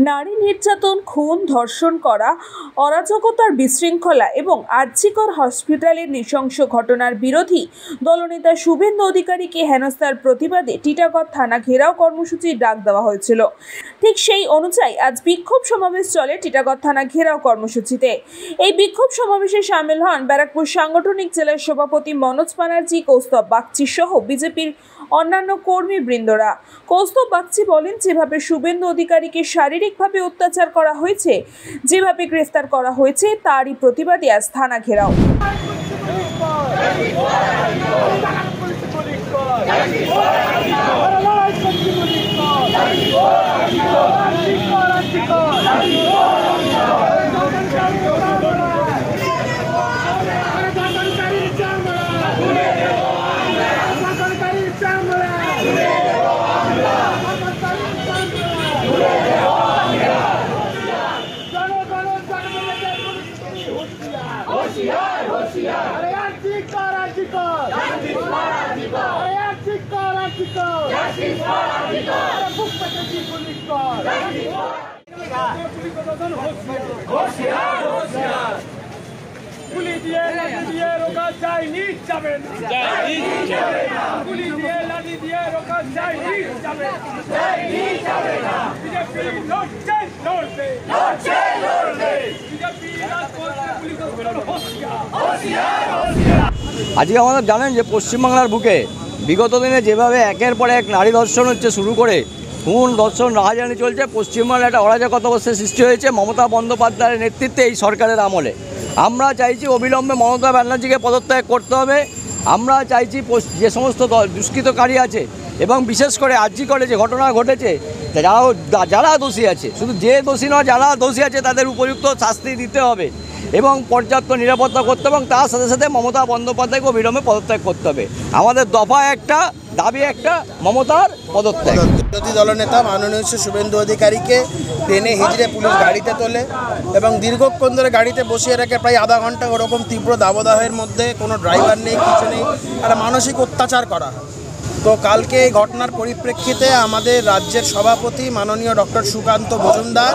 নারী নির্যাতন, খুন, ধর্ষণ করা, অরাজকতার বিশৃঙ্খলা এবং আরজিকর হসপিটালের নৃশংস ঘটনার বিরোধী দলনেতা শুভেন্দু অধিকারীকে হেনস্থার প্রতিবাদে টিটাগড় থানা ঘেরাও কর্মসূচির ডাক দেওয়া হয়েছিল। ঠিক সেই অনুযায়ী আজ বিক্ষোভ সমাবেশ চলে টিটাগড় থানা ঘেরাও কর্মসূচিতে। এই বিক্ষোভ সমাবেশে সামিল হন ব্যারাকপুর সাংগঠনিক জেলার সভাপতি মনোজ ব্যানার্জি, কৌস্তব বাগচি সহ বিজেপির অন্যান্য কর্মীবৃন্দরা। কৌস্তব বাগচি বলেন, যেভাবে শুভেন্দু অধিকারীকে শারীরিকভাবে অত্যাচার করা হয়েছে, যেভাবে গ্রেফতার করা হয়েছে, তারই প্রতিবাদে আজ থানা ঘেরাও। আজকে আমাদের জানেন যে পশ্চিমবাংলার বুকে বিগত দিনে যেভাবে একের পর এক নারী ধর্ষণ হচ্ছে, শুরু করে খুন, ধর্ষণ, রাহাজানি চলছে, পশ্চিমবাংলায় একটা অরাজকতা অবস্থার সৃষ্টি হয়েছে মমতা বন্দ্যোপাধ্যায়ের নেতৃত্বে এই সরকারের আমলে। আমরা চাইছি অবিলম্বে মমতা ব্যানার্জিকে পদত্যাগ করতে হবে। আমরা চাইছি যে সমস্ত দুষ্কৃতকারী আছে এবং বিশেষ করে আরজিকরে যে ঘটনা ঘটেছে, যারা দোষী আছে, শুধু যে দোষী নয়, যারা দোষী আছে তাদের উপযুক্ত শাস্তি দিতে হবে এবং পর্যাপ্ত নিরাপত্তা করতে হবে এবং তার সাথে সাথে মমতা বন্দ্যোপাধ্যায়কে অবিলম্বে পদত্যাগ করতে হবে। আমাদের দফা একটা, দাবি একটা, মমতার পদত্যাগ। বিরোধী দলনেতা মাননীয় শুভেন্দু অধিকারীকে ট্রেনে হিজড়ে পুলিশ গাড়িতে তোলে এবং দীর্ঘক্ষণ ধরে গাড়িতে বসিয়ে রাখে, প্রায় আধা ঘন্টা ওরকম তীব্র দাবদাহের মধ্যে, কোনো ড্রাইভার নেই, কিছু নেই, একটা মানসিক অত্যাচার করা। তো কালকে এই ঘটনার পরিপ্রেক্ষিতে আমাদের রাজ্যের সভাপতি মাননীয় ডক্টর সুকান্ত মজুমদার,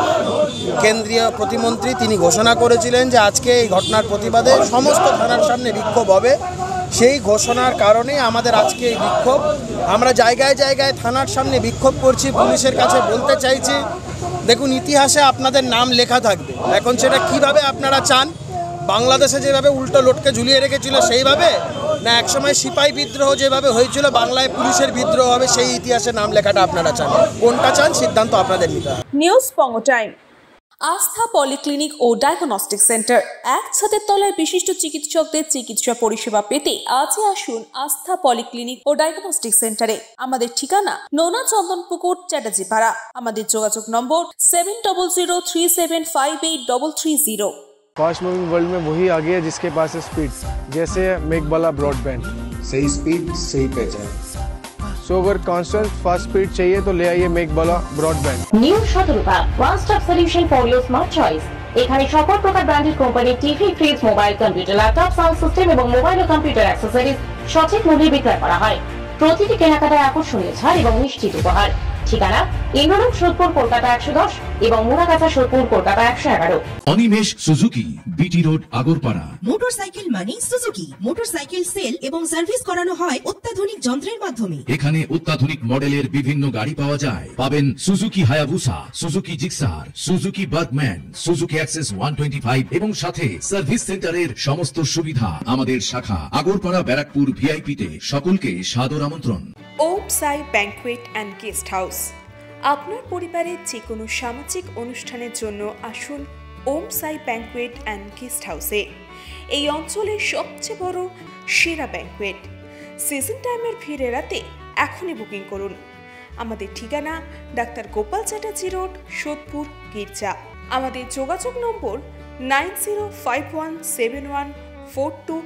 কেন্দ্রীয় প্রতিমন্ত্রী, তিনি ঘোষণা করেছিলেন যে আজকে এই ঘটনার প্রতিবাদে সমস্ত থানার সামনে বিক্ষোভ হবে। সেই ঘোষণার কারণে আমাদের আজকে এই বিক্ষোভ। আমরা জায়গায় জায়গায় থানার সামনে বিক্ষোভ করছি, পুলিশের কাছে বলতে চাইছি, দেখুন ইতিহাসে আপনাদের নাম লেখা থাকবে। এখন সেটা কিভাবে আপনারা চান? বাংলাদেশে যেভাবে উল্টো লটকে ঝুলিয়ে রেখেছিল সেইভাবে, না একসময় সিপাহী বিদ্রোহ যেভাবে হয়েছিল বাংলায় পুলিশের বিদ্রোহ হবে, সেই ইতিহাসে নাম লেখাটা আপনারা চান? কোনটা চান, সিদ্ধান্ত আপনাদের নিতে হবে। নিউজ পঙ্গ টাইম। আস্থা পলিক্লিনিক ও ডায়াগনস্টিক সেন্টার, এক ছাদের তলায় বিশিষ্ট চিকিৎসকদের চিকিৎসা পরিষেবা পেতে আজই আসুন আস্থা পলিক্লিনিক ও ডায়াগনস্টিক সেন্টারে। আমাদের ঠিকানা নোনা চন্দনপুকুর, চ্যাটার্জিপাড়া। আমাদের যোগাযোগ নম্বর 7003758330। फास्ट मूविंग वर्ल्ड में वही आगे है जिसके पास है स्पीड, जैसे मेघबाला ब्रॉडबैंड। सही स्पीड, सही पहचान। सो अगर कांस्टेंट फास्ट स्पीड चाहिए तो ले आइए Meghbala broadband. New Shatarupa one stop solution for your smart choice. এখানে সকল প্রকার ব্র্যান্ডেড কোম্পানির TV, fridge, mobile, computer, laptop, sound system এবং মোবাইল ও কম্পিউটার অ্যাক্সেসরিজ সঠিক মূল্যে বিক্রয় করা হয়। প্রতিটি কেনাকাটায় আকর্ষণীয় ছাড় এবং নিশ্চিত উপহার। ঠিকানা ইন্দ্রলোক, সোদপুর, কলকাতা 110 এবং Murakata, Sodepur, Kolkata 111। Animesh Suzuki, BT road, Agarpara. Motorcycle মানে সুজুকি। মোটরসাইকেল সেল এবং সার্ভিস করানো হয় অত্যাধুনিক যন্ত্রের মাধ্যমে। এখানে অত্যাধুনিক মডেলের বিভিন্ন গাড়ি পাওয়া যায়। পাবেন Suzuki Hayabusa, Suzuki Gixxer, Suzuki Bergman, Suzuki access 125 এবং সাথে সার্ভিস সেন্টারের সমস্ত সুবিধা। আমাদের শাখা আগরপাড়া, ব্যারাকপুর ভিআইপি তে। সকলকে সাদর আমন্ত্রণ। ওম সাই ব্যাংকুয়েট অ্যান্ড গেস্ট হাউস। আপনার পরিবারের যে কোনো সামাজিক অনুষ্ঠানের জন্য আসুন ওম সাই ব্যাংকুয়েট অ্যান্ড গেস্ট হাউসে। এই অঞ্চলের সবচেয়ে বড় সেরা ব্যাংকুয়েট। সিজন টাইমের ভিড় এড়াতে এখনই বুকিং করুন। আমাদের ঠিকানা ডাক্তার গোপাল চ্যাটার্জি রোড, সোদপুর, গির্জা। আমাদের যোগাযোগ নম্বর 90517142